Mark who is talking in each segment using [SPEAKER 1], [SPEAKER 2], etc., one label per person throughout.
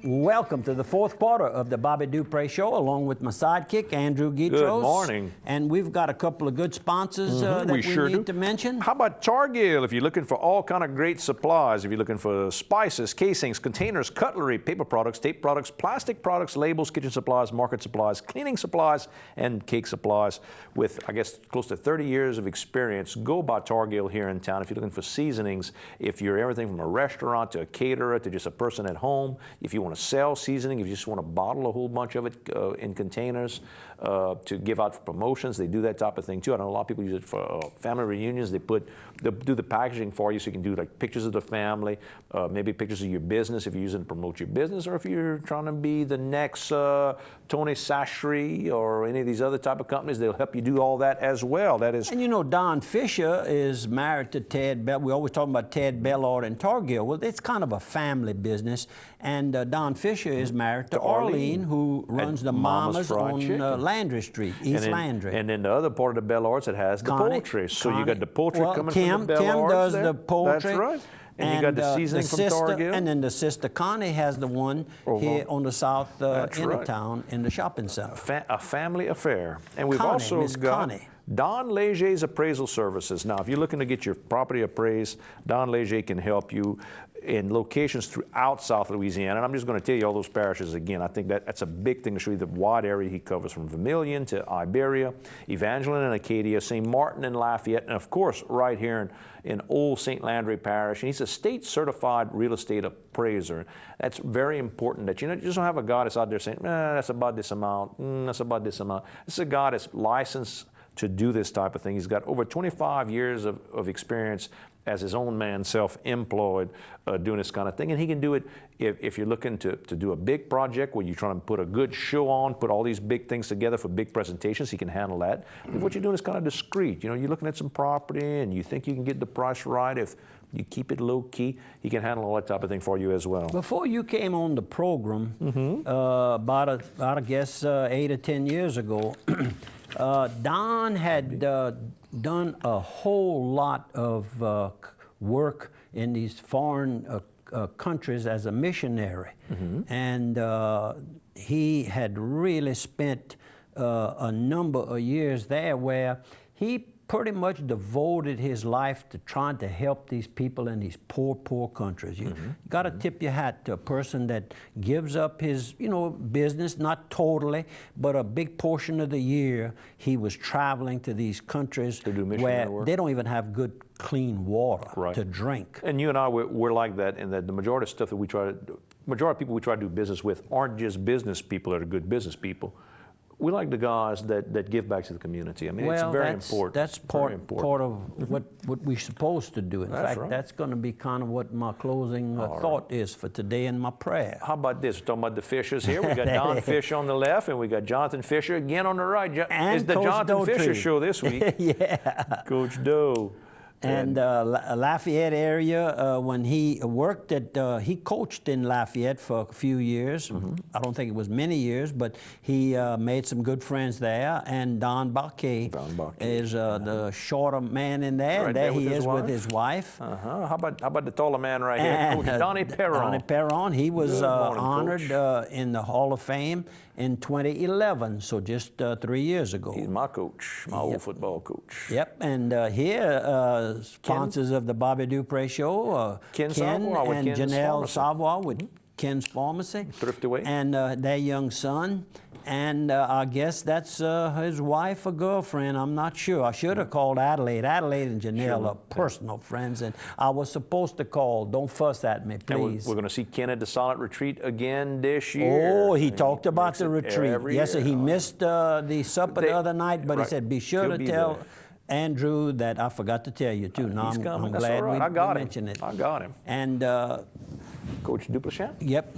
[SPEAKER 1] Welcome to the fourth quarter of the Bobby Dupre Show, along with my sidekick, Andrew Guitros.
[SPEAKER 2] Good morning.
[SPEAKER 1] And we've got a couple of good sponsors that we need to mention.
[SPEAKER 2] How about Targill? If you're looking for all kind of great supplies, if you're looking for spices, casings, containers, cutlery, paper products, tape products, plastic products, labels, kitchen supplies, market supplies, cleaning supplies, and cake supplies, with, I guess, close to 30 years of experience, go by Targill here in town. If you're looking for seasonings, if you're everything from a restaurant to a caterer to just a person at home, if you want to sell seasoning, if you just want to bottle a whole bunch of it in containers to give out for promotions, they do that type of thing too. I know a lot of people use it for family reunions. They'll do the packaging for you, so you can do like pictures of the family, maybe pictures of your business if you're using it to promote your business, or if you're trying to be the next Tony Sashri or any of these other type of companies, they'll help you do all that as well. That is.
[SPEAKER 1] And you know, Don Fisher is married to Ted Bell. We always talk about Ted Bellard and Targill. Well, it's kind of a family business, and Don Fisher is married to Arlene, who runs the Mama's on Landry Street, East Landry.
[SPEAKER 2] And then the other part of the Bellards, it has the poultry. So you got the poultry coming from the Bellards.
[SPEAKER 1] Kim does the poultry.
[SPEAKER 2] That's right. And you got the seasoning from Targill.
[SPEAKER 1] And then the sister Connie has the one here on the south end of town in the shopping center.
[SPEAKER 2] A family affair. And we've also got Don Legier's Appraisal Services. Now, if you're looking to get your property appraised, Don Legier can help you in locations throughout South Louisiana. And I'm just going to tell you all those parishes again. I think that's a big thing to show you the wide area he covers, from Vermilion to Iberia, Evangeline and Acadia, St. Martin and Lafayette, and of course right here in Old St. Landry Parish. And he's a state certified real estate appraiser. That's very important, that you just don't have a guy that's out there saying, that's about this amount, that's about this amount. This is a guy that's licensed to do this type of thing. He's got over 25 years of experience as his own man, self-employed, doing this kind of thing. And he can do it if you're looking to do a big project where you're trying to put a good show on, put all these big things together for big presentations. He can handle that. If what you're doing is kind of discreet, you're looking at some property and you think you can get the price right, if you keep it low key, he can handle all that type of thing for you as well.
[SPEAKER 1] Before you came on the program, about I guess 8 or 10 years ago, Don had done a whole lot of work in these foreign countries as a missionary. And he had really spent a number of years there, where he pretty much devoted his life to trying to help these people in these poor countries. You got to tip your hat to a person that gives up his, business, not totally, but a big portion of the year he was traveling to these countries where they don't even have good, clean water to drink.
[SPEAKER 2] And you and I, we're like that, in that the majority of stuff that majority of people we try to do business with aren't just business people that are good business people. We like the guys that give back to the community. I mean, it's very important.
[SPEAKER 1] That's part of what we're supposed to do. In fact, that's going to be kind of what my closing thought is for today in my prayer.
[SPEAKER 2] How about this? We're talking about the Fishers here. We got Don Fisher on the left, and we got Jonathan Fisher again on the right. It's the Jonathan Fisher Show this week. Coach Doe.
[SPEAKER 1] And Lafayette area, when he worked at, he coached in Lafayette for a few years. I don't think it was many years, but he made some good friends there. And Don Baquet is the shorter man in there. And there he is with his wife.
[SPEAKER 2] How about the taller man right here, Coach Donnie Perron?
[SPEAKER 1] Donnie Perron. He was honored in the Hall of Fame in 2011, so just 3 years ago.
[SPEAKER 2] He's my coach, my old football coach.
[SPEAKER 1] Yep, and here, sponsors of the Bobby Dupre Show, Ken and Janelle Savoy with Ken's Pharmacy.
[SPEAKER 2] Thrift Away.
[SPEAKER 1] And their young son. And I guess that's his wife or girlfriend. I'm not sure. I should have called Adelaide. Adelaide and Janelle are personal friends, and I was supposed to call. Don't fuss at me, please.
[SPEAKER 2] And we're going to see Ken at the Silent Retreat again this year.
[SPEAKER 1] Oh, he talked about the retreat. Yes, he missed the supper the other night, but he said, be sure to tell Andrew that I forgot to tell you, too. No, I'm glad we mentioned it.
[SPEAKER 2] I got him.
[SPEAKER 1] And
[SPEAKER 2] Coach Duplechan?
[SPEAKER 1] Yep,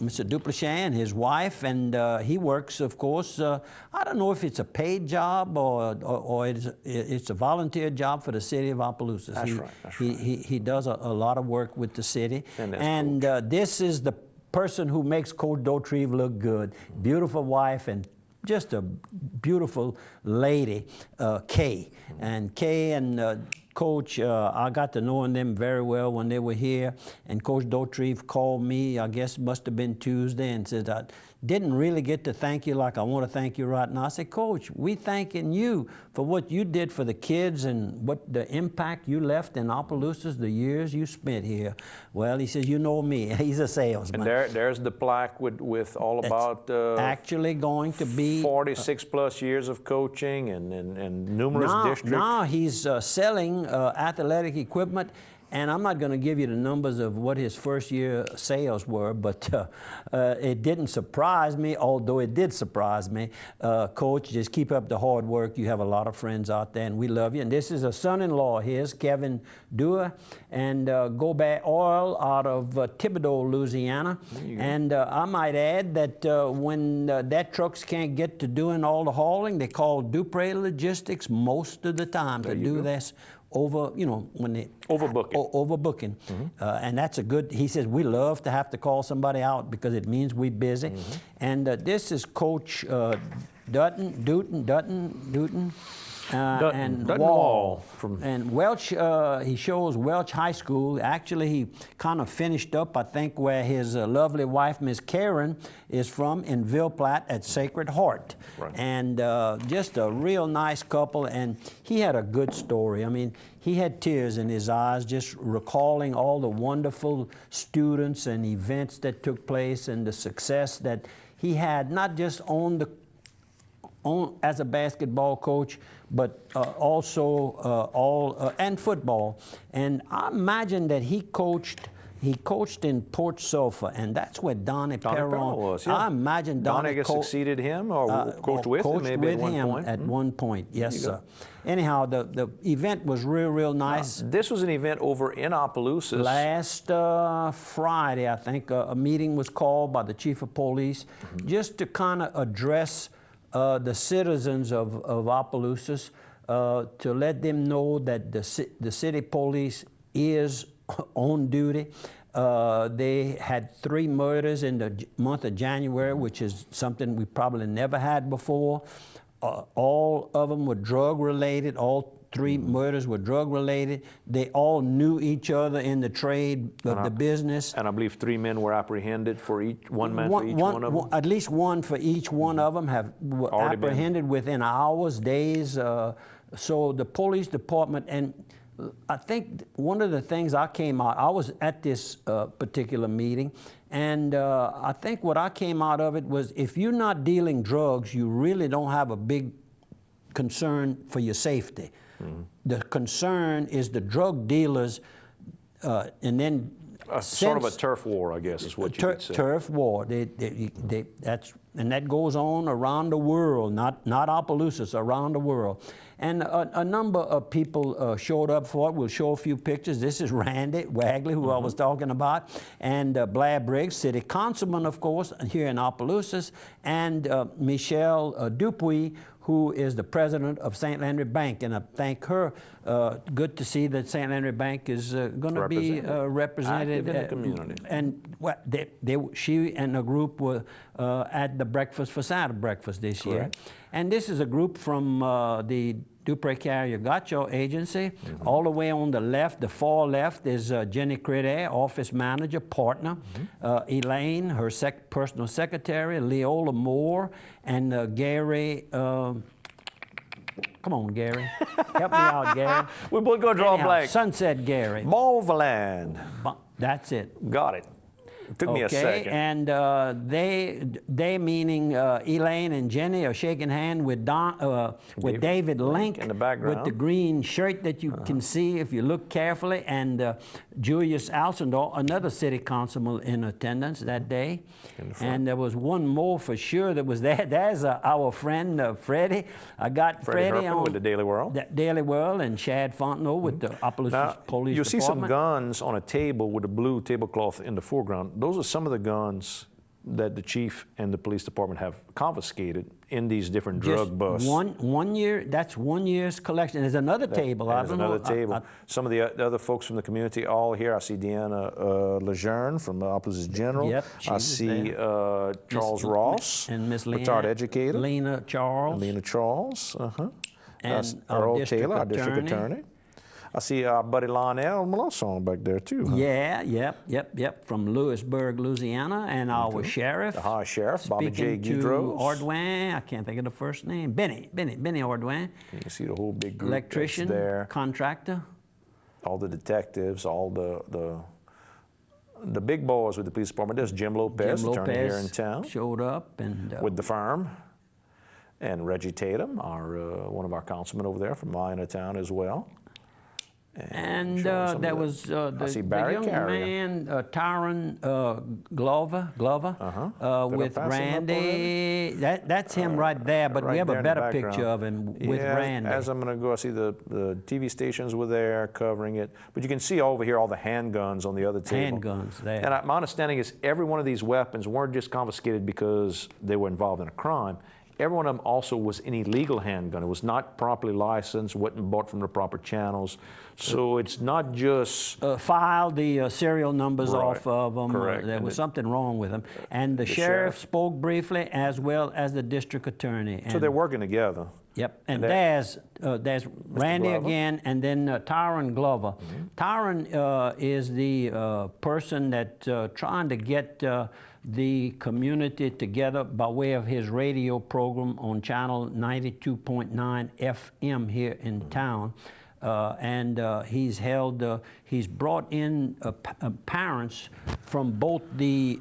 [SPEAKER 1] Mr. Duplechan, his wife, and he works, of course, I don't know if it's a paid job or it's a volunteer job for the city of Opelousas.
[SPEAKER 2] That's right.
[SPEAKER 1] He does a lot of work with the city. And this is the person who makes Coach Dautrive look good. Beautiful wife and just a beautiful lady, Kay. And Kay and Coach, I got to knowing them very well when they were here, and Coach Dautrieve called me, I guess it must have been Tuesday, and said, I didn't really get to thank you like I want to thank you right now. I said, Coach, we thanking you for what you did for the kids and what the impact you left in Opelousas, the years you spent here. Well, he says, you know me. He's a salesman.
[SPEAKER 2] And there's the plaque with all about
[SPEAKER 1] actually going to be
[SPEAKER 2] 46 plus years of coaching and numerous districts.
[SPEAKER 1] Now he's selling athletic equipment. And I'm not going to give you the numbers of what his first year sales were, but it didn't surprise me, although it did surprise me. Coach, just keep up the hard work. You have a lot of friends out there, and we love you. And this is a son-in-law of his, Kevin Dewar, and Go Back Oil out of Thibodaux, Louisiana. And I might add that when that trucks can't get to doing all the hauling, they call Dupre Logistics most of the time to do this. When they overbooking, and that's a good. He says we love to have to call somebody out because it means we're busy. And this is Coach Dutton. And Wall. And Welch, he shows Welch High School. Actually, he kind of finished up, I think, where his lovely wife, Miss Karen, is from in Ville Platte at Sacred Heart. Right. And just a real nice couple, and he had a good story. I mean, he had tears in his eyes just recalling all the wonderful students and events that took place and the success that he had, not just as a basketball coach, but also and football. And I imagine that he coached in Port Sulphur, and that's where Donnie Perron
[SPEAKER 2] was. Yeah.
[SPEAKER 1] I imagine
[SPEAKER 2] Donnie succeeded him or coached with him maybe at one point.
[SPEAKER 1] At one point, yes, sir. Anyhow, the event was real nice.
[SPEAKER 2] Now, this was an event over in Opelousas.
[SPEAKER 1] Last Friday, I think, a meeting was called by the chief of police just to kind of address the citizens of Opelousas to let them know that the city police is on duty. They had 3 murders in the month of January, which is something we probably never had before. All of them were drug-related. All 3 murders were drug-related. They all knew each other in the trade of the business.
[SPEAKER 2] And I believe 3 men were apprehended for one man for each one of them?
[SPEAKER 1] At least one for each one of them were apprehended within hours, days. So the police department, and I think one of the things I came out, I was at this particular meeting, and I think what I came out of it was if you're not dealing drugs, you really don't have a big concern for your safety. The concern is the drug dealers, and then
[SPEAKER 2] sort of a turf war, I guess, is what you could say.
[SPEAKER 1] Turf war. And that goes on around the world, not Opelousas, around the world. And a number of people showed up for it. We'll show a few pictures. This is Randy Wagley, who I was talking about, and Blair Briggs, city councilman, of course, here in Opelousas, and Michelle Dupuis, who is the president of St. Landry Bank, and I thank her. Good to see that St. Landry Bank is going to be represented
[SPEAKER 2] in the community.
[SPEAKER 1] And she and a group were at the Breakfast for Santa breakfast this year. And this is a group from the Dupre Carrier Gotcha agency. All the way on the left, the far left, is Jenny Crede, office manager, partner. Elaine, her personal secretary, Leola Moore, and Gary. Come on, Gary. Help me out, Gary.
[SPEAKER 2] We're both going to draw a blank.
[SPEAKER 1] Sunset Gary.
[SPEAKER 2] Malvaland.
[SPEAKER 1] That's it.
[SPEAKER 2] Got it. It took me a second.
[SPEAKER 1] And they meaning Elaine and Jenny are shaking hand with David Link
[SPEAKER 2] in the background
[SPEAKER 1] with the green shirt that you can see if you look carefully, and Julius Alcindor, another city councilman in attendance that day. And there was one more for sure that was there. There's our friend Freddie. I got Freddie on
[SPEAKER 2] with the Daily World.
[SPEAKER 1] The Daily World, and Chad Fontenot with the Opelousas Police Department.
[SPEAKER 2] You see some guns on a table with a blue tablecloth in the foreground. Those are some of the guns that the chief and the police department have confiscated in these different drug busts.
[SPEAKER 1] One year, that's 1 year's collection. There's another table.
[SPEAKER 2] There's another table. Some of the other folks from the community all here. I see Deanna Lejeune from the Opelousas General.
[SPEAKER 1] Yep,
[SPEAKER 2] I see Charles Ross,
[SPEAKER 1] and Miss
[SPEAKER 2] retired educator.
[SPEAKER 1] Lena Charles.
[SPEAKER 2] Lena Charles.
[SPEAKER 1] And
[SPEAKER 2] Earl
[SPEAKER 1] district
[SPEAKER 2] Taylor, our
[SPEAKER 1] attorney.
[SPEAKER 2] district attorney. I see our buddy Lionel Melosson back there too. Huh?
[SPEAKER 1] Yeah, yep. From Lewisburg, Louisiana, and our sheriff.
[SPEAKER 2] The high sheriff, Bobby J.
[SPEAKER 1] Speaking to
[SPEAKER 2] Guidros.
[SPEAKER 1] Ordwin, I can't think of the first name. Benny Ordwin.
[SPEAKER 2] You can see the whole big group
[SPEAKER 1] Electrician,
[SPEAKER 2] that's there.
[SPEAKER 1] contractor.
[SPEAKER 2] All the detectives, all the big boys with the police department. There's Jim Lopez, attorney here in town,
[SPEAKER 1] showed up and
[SPEAKER 2] with the firm, and Reggie Tatum, one of our councilmen over there from my town as well.
[SPEAKER 1] And there was the young man, Tyron Glover with Randy. That's him right there, but we have a better picture of him with Randy.
[SPEAKER 2] As I'm going to go, I see the TV stations were there covering it. But you can see over here all the handguns on the other table.
[SPEAKER 1] Handguns there.
[SPEAKER 2] And my understanding is every one of these weapons weren't just confiscated because they were involved in a crime. Every one of them also was an illegal handgun. It was not properly licensed, wasn't bought from the proper channels. So it's not just...
[SPEAKER 1] filed the serial numbers off of them.
[SPEAKER 2] Correct.
[SPEAKER 1] There was something wrong with them. And the sheriff spoke briefly, as well as the district attorney.
[SPEAKER 2] So they're working together.
[SPEAKER 1] Yep, and there's Randy
[SPEAKER 2] Glover
[SPEAKER 1] again, and then Tyron Glover. Tyron is the person that trying to get the community together by way of his radio program on channel 92.9 FM here in town. He's brought in parents from both the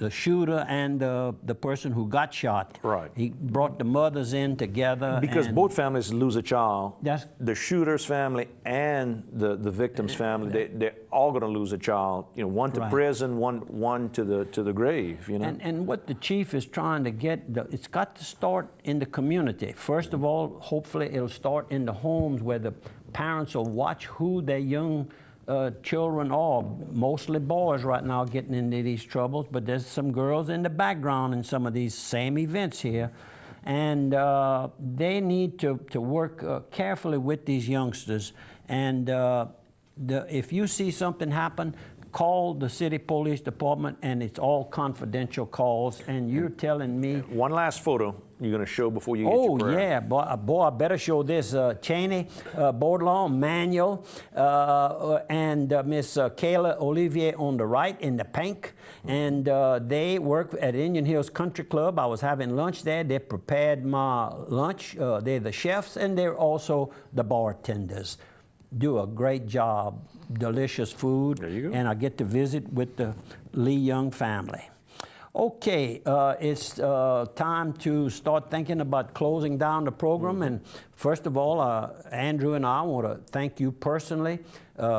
[SPEAKER 1] shooter and the person who got shot.
[SPEAKER 2] Right.
[SPEAKER 1] He brought the mothers in together.
[SPEAKER 2] Because both families lose a child.
[SPEAKER 1] That's,
[SPEAKER 2] the shooter's family and the victim's family, they're all going to lose a child. You know, one to prison, one to the grave. You know.
[SPEAKER 1] And what the chief is trying to get, it's got to start in the community. First of all, hopefully it'll start in the homes where the parents will watch who their young children are. Mostly boys right now getting into these troubles, but there's some girls in the background in some of these same events here. And they need to work carefully with these youngsters. And if you see something happen, call the city police department, and it's all confidential calls. And you're telling me...
[SPEAKER 2] One last photo you're going to show before you get your prayer.
[SPEAKER 1] Oh, yeah. Boy, I better show this. Cheney, Baudelaire, Manuel, and Miss Kayla Olivier on the right in the pink. And they work at Indian Hills Country Club. I was having lunch there. They prepared my lunch. They're the chefs, and they're also the bartenders. Do a great job. Delicious food.
[SPEAKER 2] There you go.
[SPEAKER 1] And I get to visit with the Lee Young family. Okay, it's time to start thinking about closing down the program. And first of all, Andrew and I want to thank you personally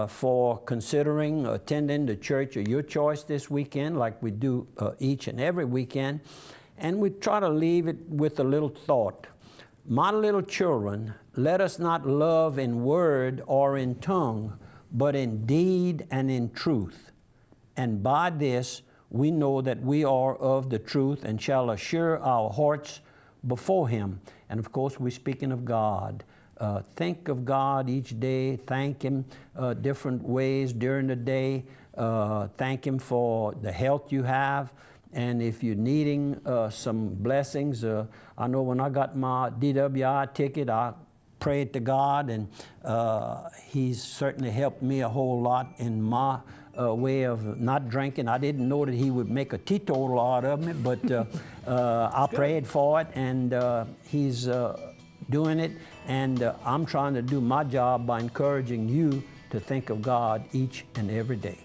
[SPEAKER 1] for considering attending the church of your choice this weekend, like we do each and every weekend. And we try to leave it with a little thought. My little children, let us not love in word or in tongue, but in deed and in truth. And by this, we know that we are of the truth and shall assure our hearts before Him. And of course, we're speaking of God. Think of God each day. Thank Him different ways during the day. Thank Him for the health you have. And if you're needing some blessings, I know when I got my DWI ticket, I prayed to God, and He's certainly helped me a whole lot in my way of not drinking. I didn't know that He would make a teetotal out of me, but I prayed for it, and He's doing it. And I'm trying to do my job by encouraging you to think of God each and every day.